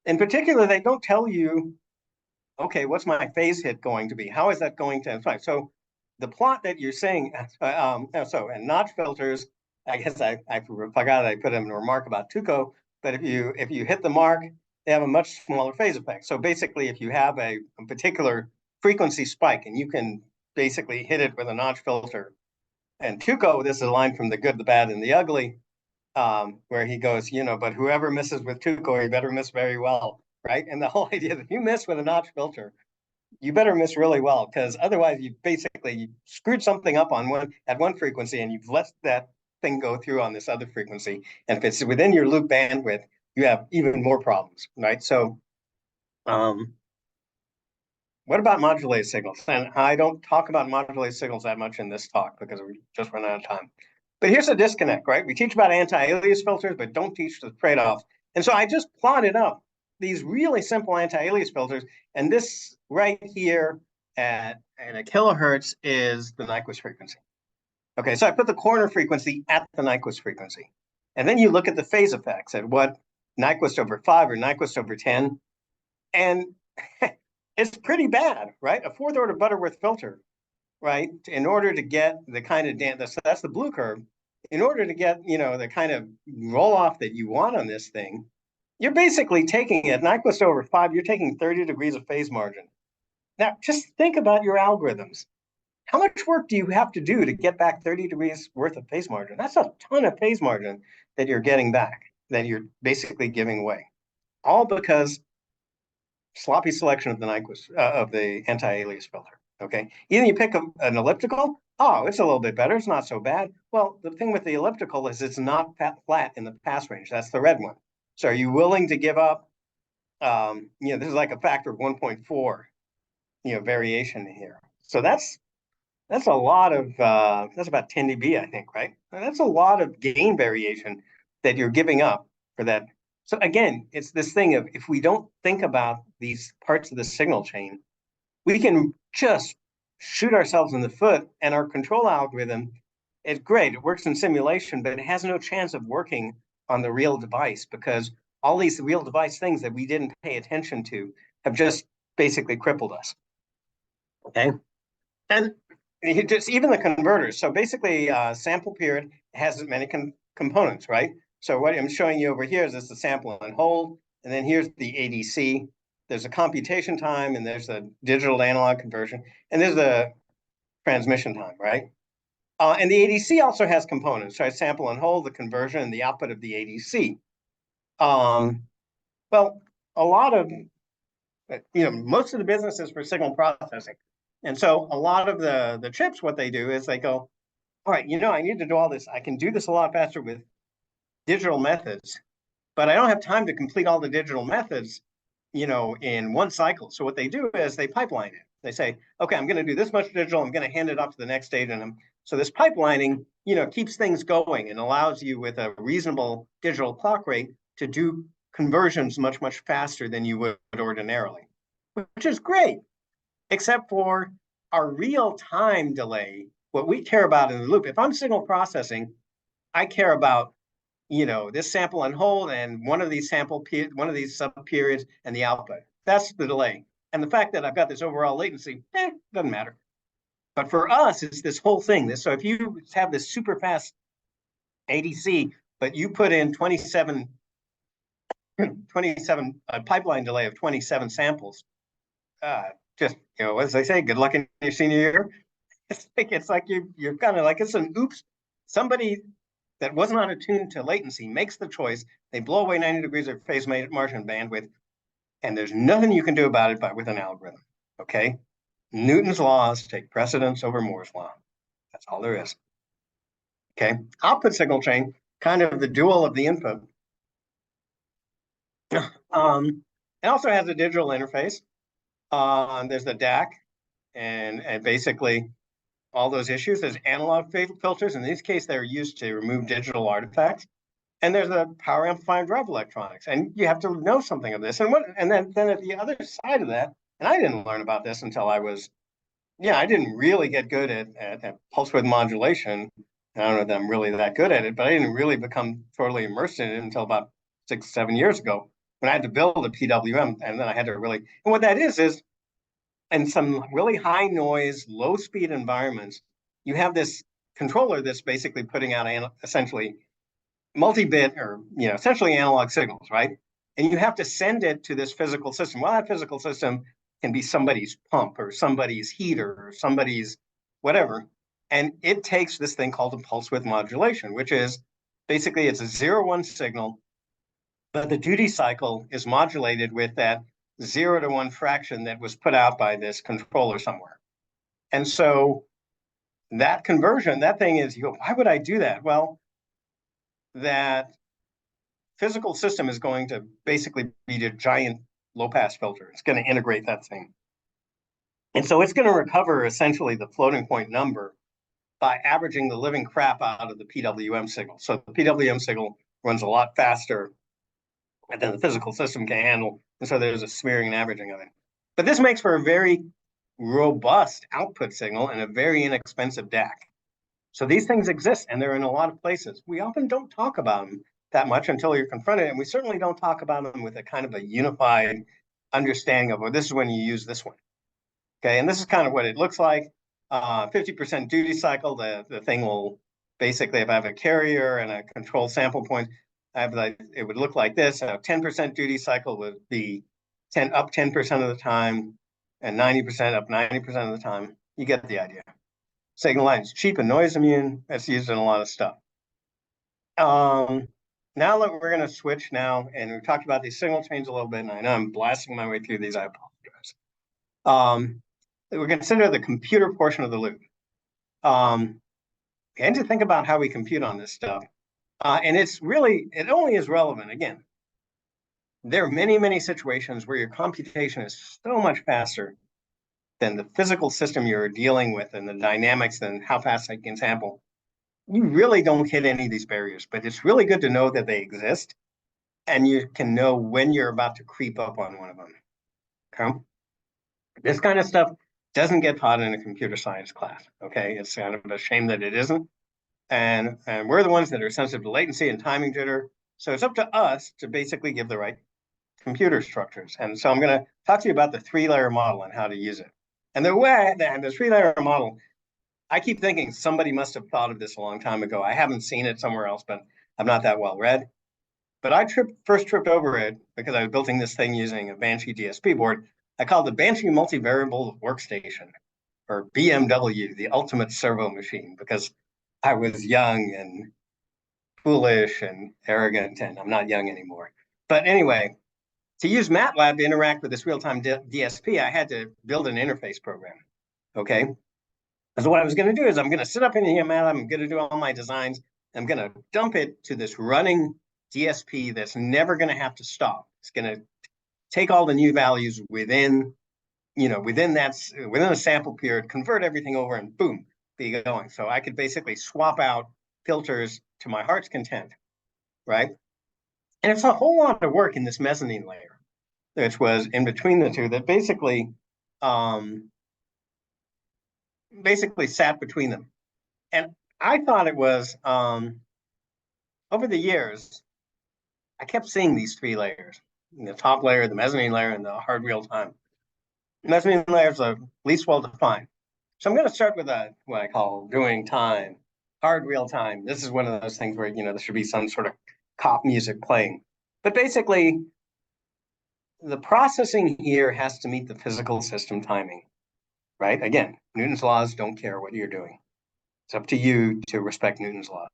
In particular, they don't tell you, okay, what's my phase hit going to be? How is that going to affect? So the plot that you're saying, and notch filters, I guess I forgot I put in a remark about Tuco, but if you hit the mark, they have a much smaller phase effect. So basically, if you have a particular frequency spike and you can basically hit it with a notch filter, and Tuco, this is a line from The Good, the Bad, and the Ugly, where he goes, but whoever misses with Tuco, you better miss very well, right? And the whole idea that if you miss with a notch filter, you better miss really well, because otherwise you screwed something up at one frequency and you've let that thing go through on this other frequency. And if it's within your loop bandwidth, you have even more problems, right? So what about modulated signals? And I don't talk about modulated signals that much in this talk because we just run out of time. But here's a disconnect, right? We teach about anti-alias filters, but don't teach the trade-offs. And so I just plotted up these really simple anti-alias filters. And this right here at a kilohertz is the Nyquist frequency. Okay, so I put the corner frequency at the Nyquist frequency. And then you look at the phase effects at what Nyquist over 5 or Nyquist over 10, and it's pretty bad, right? A fourth order Butterworth filter, right? In order to get the kind of so that's the blue curve. In order to get, the kind of roll off that you want on this thing, you're basically taking at Nyquist over 5, you're taking 30 degrees of phase margin. Now, just think about your algorithms. How much work do you have to do to get back 30 degrees worth of phase margin? That's a ton of phase margin that you're getting back, that you're basically giving away. All because sloppy selection of the Nyquist, of the anti-alias filter, okay? Either you pick an elliptical, oh, it's a little bit better, it's not so bad. Well, the thing with the elliptical is it's not flat in the pass range. That's the red one. So are you willing to give up, this is like a factor of 1.4, variation here. So that's a lot of, that's about 10 dB, I think, right? That's a lot of gain variation that you're giving up for that. So again, it's this thing of, if we don't think about these parts of the signal chain, we can just shoot ourselves in the foot, and our control algorithm is great. It works in simulation, but it has no chance of working on the real device, because all these real device things that we didn't pay attention to have just basically crippled us. Okay. And just even the converters. So basically, sample period has many components, right? So what I'm showing you over here is this the sample and hold, and then here's the ADC. There's a computation time, and there's a digital to analog conversion, and there's the transmission time, right? And the ADC also has components, right? Sample and hold, the conversion, and the output of the ADC. Well, a lot of, most of the business is for signal processing. And so a lot of the chips, what they do is they go, all right, I need to do all this. I can do this a lot faster with digital methods, but I don't have time to complete all the digital methods, in one cycle. So what they do is they pipeline it. They say, okay, I'm going to do this much digital. I'm going to hand it off to the next stage. And so this pipelining, keeps things going and allows you with a reasonable digital clock rate to do conversions much, much faster than you would ordinarily, which is great, except for our real time delay. What we care about in the loop, if I'm signal processing, I care about, this sample and hold and one of these sub periods and the output. That's the delay. And the fact that I've got this overall latency, doesn't matter. But for us, it's this whole thing. So if you have this super fast ADC, but you put in 27 pipeline delay of 27 samples, just, as they say, good luck in your senior year. It's like you're kind of like, it's an oops. Somebody that was not attuned to latency makes the choice. They blow away 90 degrees of phase margin bandwidth, and there's nothing you can do about it with an algorithm. Okay, Newton's laws take precedence over Moore's law. That's all there is. Okay, output signal chain, kind of the dual of the input. It also has a digital interface. There's the DAC, and basically all those issues. There's analog filters. In this case, they're used to remove digital artifacts. And there's a power amplifier drive electronics. And you have to know something of this. And then at the other side of that, and I didn't learn about this until I didn't really get good at pulse width modulation. I don't know that I'm really that good at it, but I didn't really become totally immersed in it until about 6-7 years ago, when I had to build a PWM. And then I had to and what that is in some really high noise, low speed environments, you have this controller that's basically putting out essentially multi-bit or, essentially analog signals, right? And you have to send it to this physical system. Well, that physical system can be somebody's pump or somebody's heater or somebody's whatever. And it takes this thing called a pulse width modulation, which is basically it's a 0-1 signal, but the duty cycle is modulated with that 0 to 1 fraction that was put out by this controller somewhere. And so that conversion, that thing is, why would I do that? Well, that physical system is going to basically be a giant low-pass filter. It's going to integrate that thing. And so it's going to recover essentially the floating point number by averaging the living crap out of the PWM signal. So the PWM signal runs a lot faster than the physical system can handle. And so there's a smearing and averaging of it. But this makes for a very robust output signal and a very inexpensive DAC. So these things exist, and they're in a lot of places. We often don't talk about them that much until you're confronted, and we certainly don't talk about them with a kind of a unified understanding of, well, this is when you use this one. Okay, and this is kind of what it looks like. 50% duty cycle, the thing will basically, if I have a carrier and a control sample point, it would look like this. A 10% duty cycle would be 10% of the time, and 90% up 90% of the time. You get the idea. Signal line is cheap and noise immune. That's used in a lot of stuff. Now look, we're going to switch now, and we've talked about these signal chains a little bit, and I know I'm blasting my way through these. I apologize. We consider the computer portion of the loop. And to think about how we compute on this stuff. And it only is relevant, again, there are many, many situations where your computation is so much faster than the physical system you're dealing with and the dynamics and how fast I can sample. You really don't hit any of these barriers, but it's really good to know that they exist, and you can know when you're about to creep up on one of them. Okay? This kind of stuff doesn't get taught in a computer science class. Okay, it's kind of a shame that it isn't. And we're the ones that are sensitive to latency and timing jitter. So it's up to us to basically give the right computer structures. And so I'm going to talk to you about the 3-layer model and how to use it. And the 3-layer model, I keep thinking somebody must have thought of this a long time ago. I haven't seen it somewhere else, but I'm not that well read. But I first tripped over it because I was building this thing using a Banshee DSP board. I called the Banshee Multivariable Workstation, or BMW, the ultimate servo machine, because I was young and foolish and arrogant, and I'm not young anymore. But anyway, to use MATLAB to interact with this real-time DSP, I had to build an interface program, okay? So what I was going to do is I'm going to sit up in here, MATLAB, I'm going to do all my designs, I'm going to dump it to this running DSP that's never going to have to stop. It's going to take all the new values within a sample period, convert everything over, and boom, be going. So I could basically swap out filters to my heart's content, right? And it's a whole lot of work in this mezzanine layer, which was in between the two, that basically sat between them. And I thought it was, over the years, I kept seeing these 3 layers, the top layer, the mezzanine layer, and the hard real time. Mezzanine layers are least well defined. So I'm going to start with what I call doing time, hard real time. This is one of those things where, there should be some sort of cop music playing. But basically, the processing here has to meet the physical system timing, right? Again, Newton's laws don't care what you're doing. It's up to you to respect Newton's laws.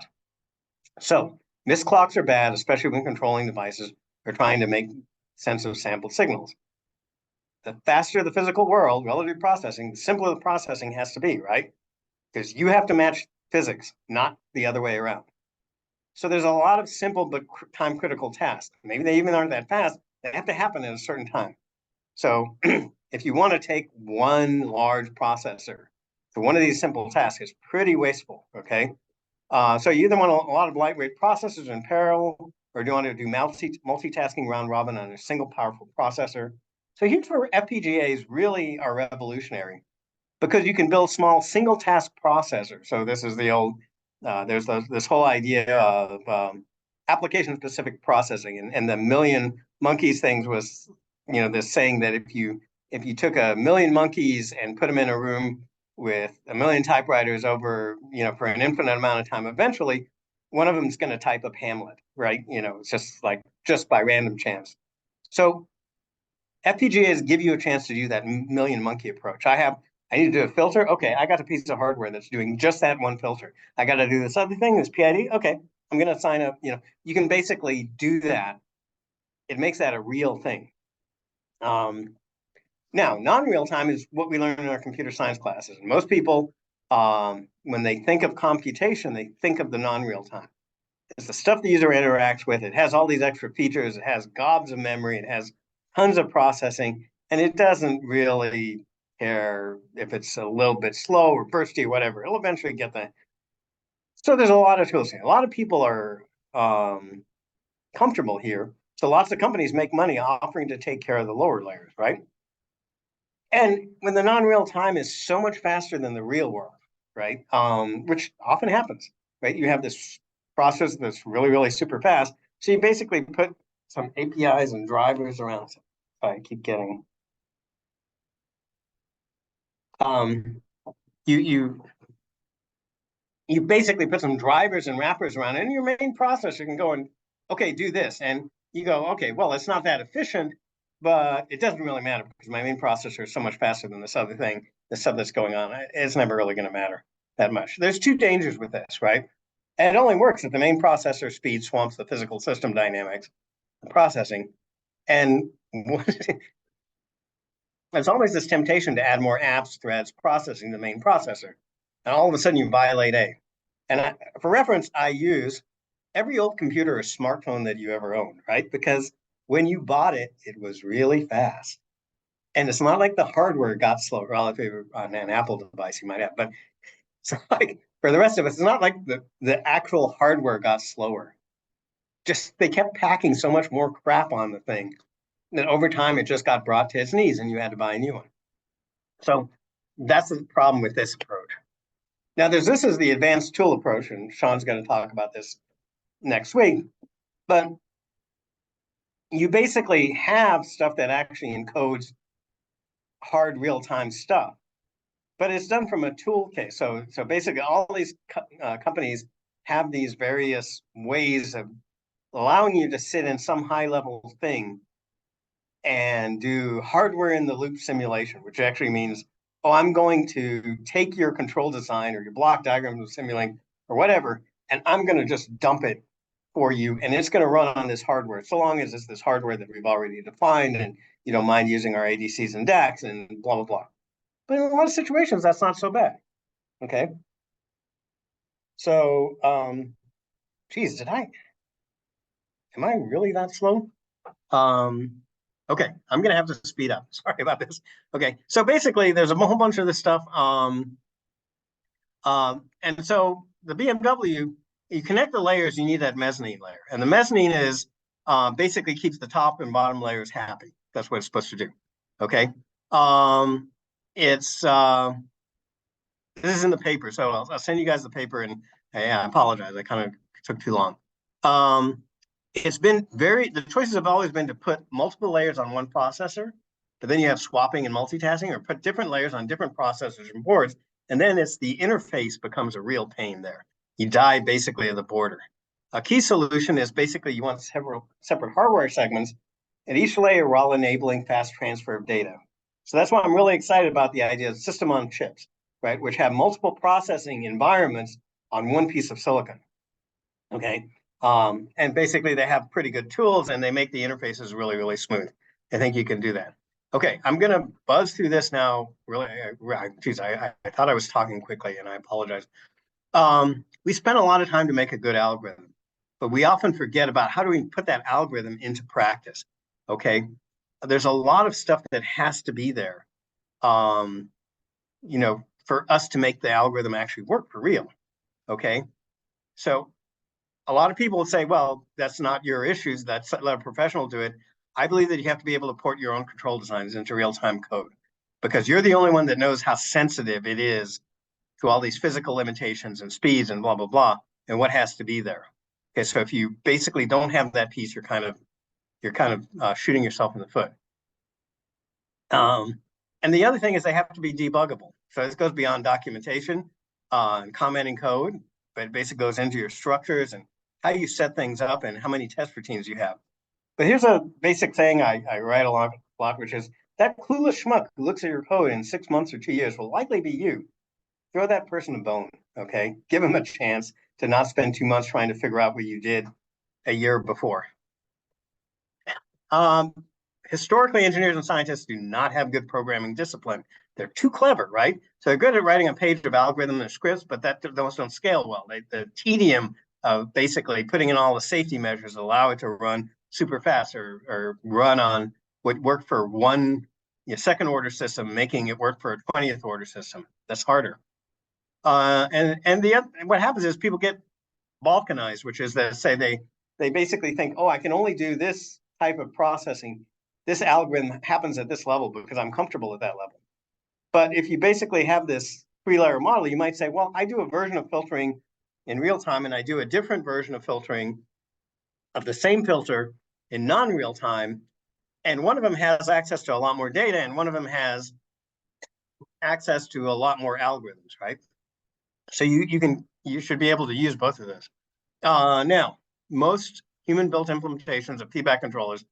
So missed clocks are bad, especially when controlling devices or trying to make sense of sampled signals. The faster the physical world, relative processing, the simpler the processing has to be, right? Because you have to match physics, not the other way around. So there's a lot of simple but time-critical tasks. Maybe they even aren't that fast. They have to happen at a certain time. So if you want to take one large processor for one of these simple tasks, it's pretty wasteful, okay? So you either want a lot of lightweight processors in parallel, or do you want to do multitasking round robin on a single powerful processor? So here's where FPGAs really are revolutionary, because you can build small single task processors. So this is the old, there's this whole idea of application specific processing, and the million monkeys things was, this saying that if you took 1,000,000 monkeys and put them in a room with 1,000,000 typewriters over, for an infinite amount of time, eventually one of them is going to type up Hamlet, right? It's just by random chance. So FPGAs give you a chance to do that million monkey approach. I need to do a filter. Okay, I got a piece of hardware that's doing just that one filter. I got to do this other thing, this PID. Okay, I'm going to sign up. You can basically do that. It makes that a real thing. Now, non-real time is what we learn in our computer science classes. And most people, when they think of computation, they think of the non-real time. It's the stuff the user interacts with. It has all these extra features. It has gobs of memory. It has tons of processing, and it doesn't really care if it's a little bit slow or bursty or whatever. It'll eventually get that. So there's a lot of tools here. A lot of people are comfortable here. So lots of companies make money offering to take care of the lower layers, right? And when the non-real time is so much faster than the real world, right? Which often happens, right? You have this process that's really, really super fast. So you basically put some APIs and drivers around. I keep getting you basically put some drivers and wrappers around it, and your main processor can go and, okay, do this. And you go, okay, well, it's not that efficient, but it doesn't really matter because my main processor is so much faster than this other thing, the stuff that's going on. It's never really going to matter that much. There's two dangers with this, right? And it only works if the main processor speed swamps the physical system dynamics, the processing. And there's always this temptation to add more apps, threads, processing the main processor. And all of a sudden you violate A. And for reference, I use every old computer or smartphone that you ever owned, right? Because when you bought it, it was really fast. And it's not like the hardware got slow relative on an Apple device you might have, but it's like for the rest of us, it's not like the actual hardware got slower. Just they kept packing so much more crap on the thing that over time it just got brought to its knees and you had to buy a new one. So that's the problem with this approach. Now, this is the advanced tool approach, and Sean's going to talk about this next week. But you basically have stuff that actually encodes hard real-time stuff, but it's done from a tool case. So basically, all these companies have these various ways of allowing you to sit in some high-level thing and do hardware in the loop simulation, which actually means, oh, I'm going to take your control design or your block diagram of simulating or whatever, and I'm going to just dump it for you, and it's going to run on this hardware, so long as it's this hardware that we've already defined, and you don't mind using our ADCs and DACs and blah, blah, blah. But in a lot of situations, that's not so bad, okay? So, geez, am I really that slow? Okay, I'm gonna have to speed up. Sorry about this. Okay, so basically, there's a whole bunch of this stuff. And so the BMW, you connect the layers, you need that mezzanine layer, and the mezzanine is basically keeps the top and bottom layers happy. That's what it's supposed to do. Okay, it's this is in the paper, so I'll send you guys the paper, and yeah, I apologize, I kind of took too long. It's been the choices have always been to put multiple layers on one processor, but then you have swapping and multitasking, or put different layers on different processors and boards, and then it's the interface becomes a real pain there. You die basically at the border. A key solution is basically you want several separate hardware segments, and each layer while enabling fast transfer of data. So that's why I'm really excited about the idea of system on chips, right, which have multiple processing environments on one piece of silicon. Okay. And basically they have pretty good tools and they make the interfaces really, really smooth. I think you can do that. Okay, I'm going to buzz through this now. Really, geez, I thought I was talking quickly and I apologize. We spent a lot of time to make a good algorithm, but we often forget about how do we put that algorithm into practice. Okay, there's a lot of stuff that has to be there, you know, for us to make the algorithm actually work for real. Okay, so a lot of people will say, well, that's not your issues. Let a professional do it. I believe that you have to be able to port your own control designs into real-time code because you're the only one that knows how sensitive it is to all these physical limitations and speeds and blah, blah, blah, and what has to be there. Okay, so if you basically don't have that piece, you're kind of shooting yourself in the foot. And the other thing is they have to be debuggable. So this goes beyond documentation and commenting code, but it basically goes into your structures and how you set things up and how many test routines you have. But here's a basic thing I write a lot, which is that clueless schmuck who looks at your code in 6 months or 2 years will likely be you. Throw that person a bone, okay? Give them a chance to not spend 2 months trying to figure out what you did a year before. Historically, engineers and scientists do not have good programming discipline. They're too clever, right? So they're good at writing a page of algorithm and scripts, but those don't scale well. The tedium of basically putting in all the safety measures allow it to run super fast or run on what worked for one second order system, making it work for a 20th order system. That's harder. What happens is people get balkanized, which is that say they basically think, oh, I can only do this type of processing. This algorithm happens at this level because I'm comfortable at that level. But if you basically have this three-layer model, you might say, well, I do a version of filtering in real time, and I do a different version of filtering of the same filter in non-real time. And one of them has access to a lot more data, and one of them has access to a lot more algorithms, right? So you should be able to use both of those. Now, most human-built implementations of feedback controllers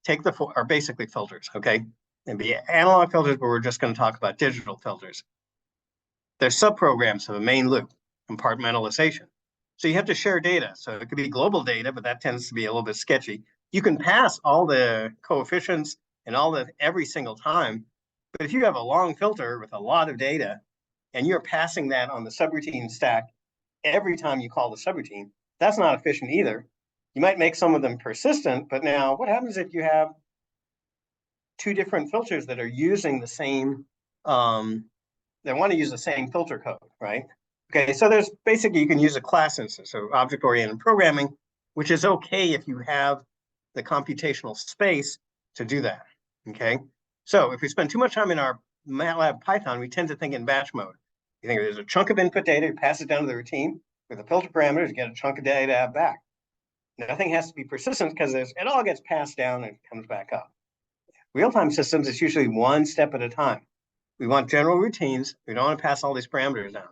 are basically filters, okay? And be analog filters, but we're just going to talk about digital filters. They're subprograms of a main loop, compartmentalization. So you have to share data. So it could be global data, but that tends to be a little bit sketchy. You can pass all the coefficients and all that every single time. But if you have a long filter with a lot of data and you're passing that on the subroutine stack every time you call the subroutine, that's not efficient either. You might make some of them persistent, but now what happens if you have two different filters that are using the same, they want to use the same filter code, right? Okay, so there's basically, you can use a class instance, so object-oriented programming, which is okay if you have the computational space to do that, okay? So if we spend too much time in our MATLAB Python, we tend to think in batch mode. You think there's a chunk of input data, you pass it down to the routine, with the filter parameters, you get a chunk of data back. Nothing has to be persistent because it all gets passed down and comes back up. Real-time systems, it's usually one step at a time. We want general routines. We don't want to pass all these parameters down.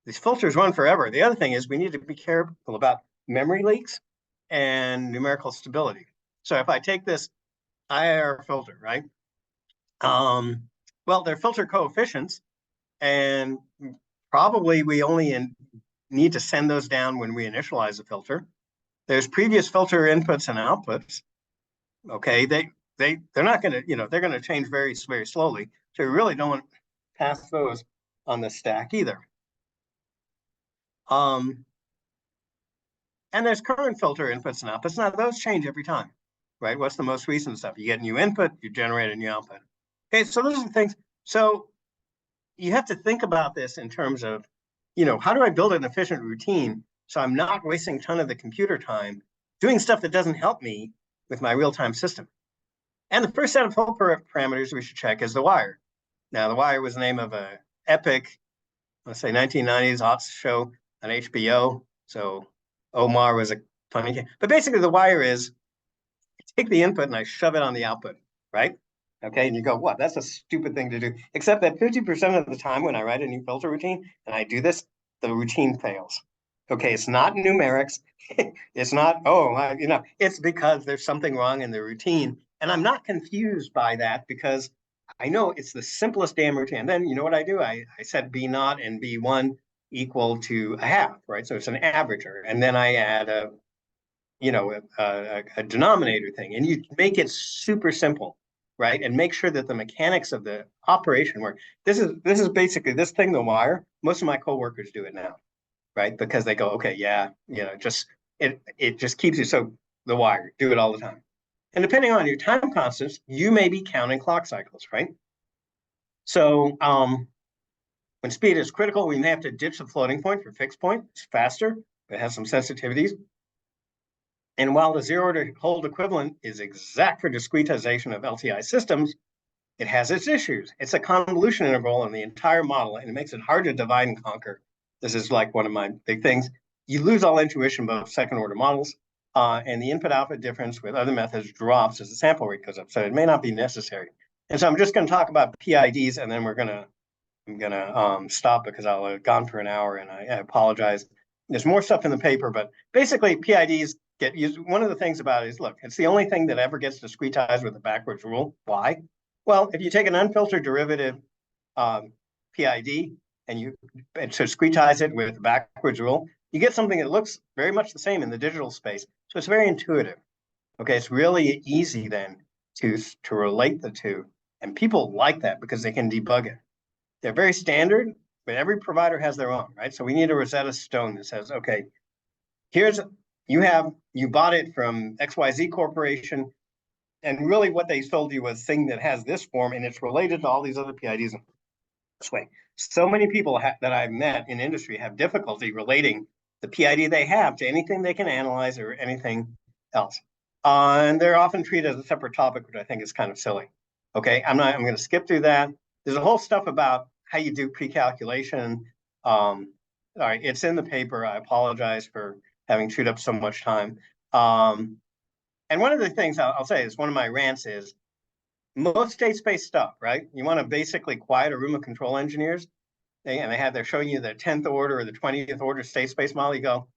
These filters run forever. The other thing is we need to be careful about memory leaks and numerical stability. So if I take this IIR filter, right? Well, they're filter coefficients, and probably we only need to send those down when we initialize the filter. There's previous filter inputs and outputs. Okay, they're not going to, they're going to change very, very slowly. So we really don't want to pass those on the stack either. And there's current filter inputs and outputs. Now those change every time, right? What's the most recent stuff? You get new input, you generate a new output. Okay, so those are the things. So you have to think about this in terms of, how do I build an efficient routine so I'm not wasting a ton of the computer time doing stuff that doesn't help me with my real-time system. And the first set of filter parameters we should check is the wire. Now, the wire was the name of a epic, let's say 1990s aughts show on HBO. So Omar was a funny kid. But basically the wire is, I take the input and I shove it on the output, right? Okay, and you go, what? That's a stupid thing to do. Except that 50% of the time when I write a new filter routine and I do this, the routine fails. Okay, it's not numerics. It's not, it's because there's something wrong in the routine. And I'm not confused by that because I know it's the simplest damn routine. And then you know what I do? I set B naught and B1 equal to a half, right? So it's an averager. And then I add a denominator thing. And you make it super simple, right? And make sure that the mechanics of the operation work. This is basically this thing, the wire. Most of my coworkers do it now, right? Because they go, okay, yeah, it just keeps you. So the wire, do it all the time. And depending on your time constants, you may be counting clock cycles, right? So when speed is critical, we may have to ditch the floating point for fixed point. It's faster, but it has some sensitivities. And while the zero to hold equivalent is exact for discretization of LTI systems, it has its issues. It's a convolution integral in the entire model, and it makes it hard to divide and conquer. This is like one of my big things. You lose all intuition about second-order models, and the input-output difference with other methods drops as the sample rate goes up. So it may not be necessary. And so I'm just going to talk about PIDs, and then I'm gonna stop because I'll have gone for an hour, and I apologize. There's more stuff in the paper, but basically PIDs get used. One of the things about it is, look, it's the only thing that ever gets discretized with a backwards rule. Why? Well, if you take an unfiltered derivative PID and so discretize it with a backwards rule, you get something that looks very much the same in the digital space. So it's very intuitive. Okay, it's really easy then to relate the two. And people like that because they can debug it. They're very standard, but every provider has their own, right? So we need a Rosetta Stone that says, okay, you bought it from XYZ Corporation, and really what they sold you was a thing that has this form, and it's related to all these other PIDs this way. So many people that I've met in industry have difficulty relating the PID they have to anything they can analyze or anything else. And they're often treated as a separate topic, which I think is kind of silly. Okay, I'm going to skip through that. There's a whole stuff about how you do pre-calculation. All right, it's in the paper. I apologize for having chewed up so much time. And one of the things I'll say is one of my rants is most state space stuff, right? You want to basically quiet a room of control engineers, they're showing you the 10th order or the 20th order state space model. You go,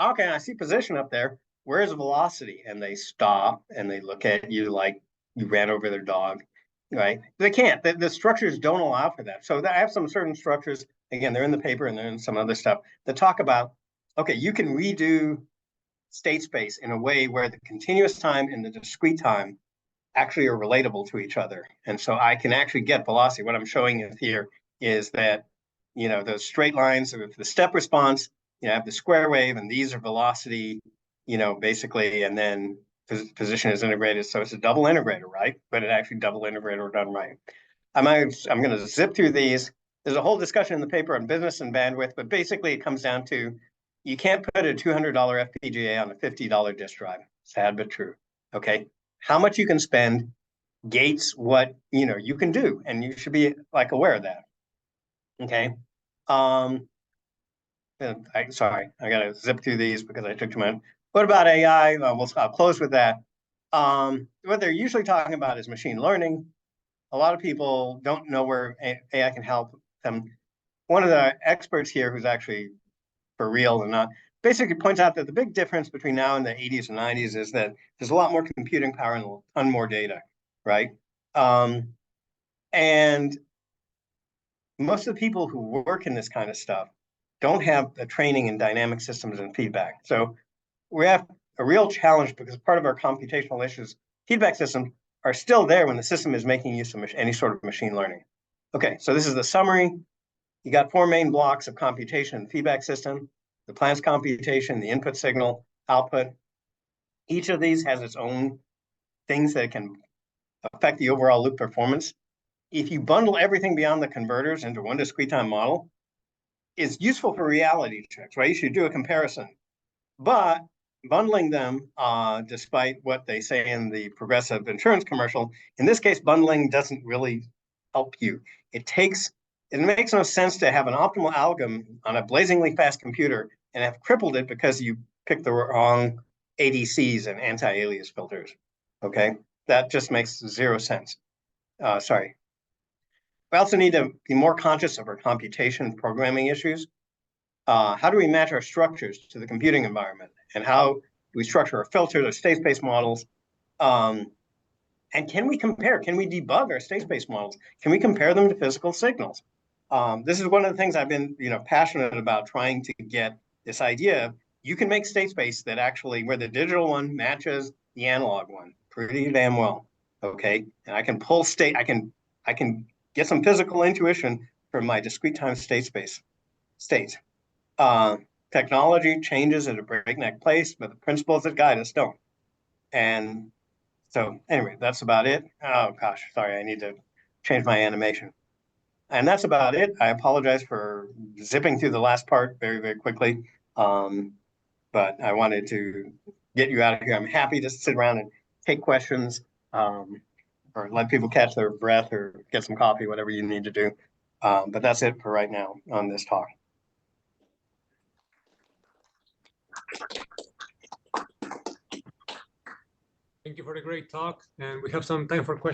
okay, I see position up there. Where's the velocity? And they stop and they look at you like you ran over their dog, right? They can't. The structures don't allow for that. So I have some certain structures. Again, they're in the paper and they're in some other stuff that talk about, okay, you can redo state space in a way where the continuous time and the discrete time actually are relatable to each other. And so I can actually get velocity. What I'm showing you here is that, those straight lines with the step response, I have the square wave, and these are velocity, basically, and then position is integrated. So it's a double integrator, right? But it actually double integrator done right. I'm going to zip through these. There's a whole discussion in the paper on business and bandwidth, but basically it comes down to you can't put a $200 FPGA on a $50 disk drive. Sad but true. Okay, how much you can spend gates what you can do, and you should be aware of that. Okay. Sorry, I gotta zip through these because I took too much. What about AI? I'll close with that. What they're usually talking about is machine learning. A lot of people don't know where AI can help them. One of the experts here, who's actually for real and not, basically points out that the big difference between now and the 80s and 90s is that there's a lot more computing power and a ton more data, right? And most of the people who work in this kind of stuff don't have the training in dynamic systems and feedback. So we have a real challenge because part of our computational issues, feedback systems are still there when the system is making use of any sort of machine learning. Okay, so this is the summary. You got 4 main blocks of computation and feedback system: the plans computation, the input signal, output. Each of these has its own things that can affect the overall loop performance. If you bundle everything beyond the converters into one discrete time model, it's useful for reality checks, right? You should do a comparison. But bundling them, despite what they say in the Progressive insurance commercial, in this case, bundling doesn't really help you. It makes no sense to have an optimal algorithm on a blazingly fast computer and have crippled it because you picked the wrong ADCs and anti-alias filters, okay? That just makes zero sense. Sorry. We also need to be more conscious of our computation programming issues. How do we match our structures to the computing environment? And how do we structure our filters, our state space models? And can we compare? Can we debug our state space models? Can we compare them to physical signals? This is one of the things I've been, passionate about, trying to get this idea of you can make state space that actually where the digital one matches the analog one pretty damn well. Okay, and I can pull state. I can get some physical intuition from my discrete time state space state. Technology changes at a breakneck pace, but the principles that guide us don't. And so anyway, that's about it. Oh gosh, sorry, I need to change my animation. And that's about it. I apologize for zipping through the last part very, very quickly. But I wanted to get you out of here. I'm happy to sit around and take questions, or let people catch their breath or get some coffee, whatever you need to do. But that's it for right now on this talk. Thank you for the great talk. And we have some time for questions.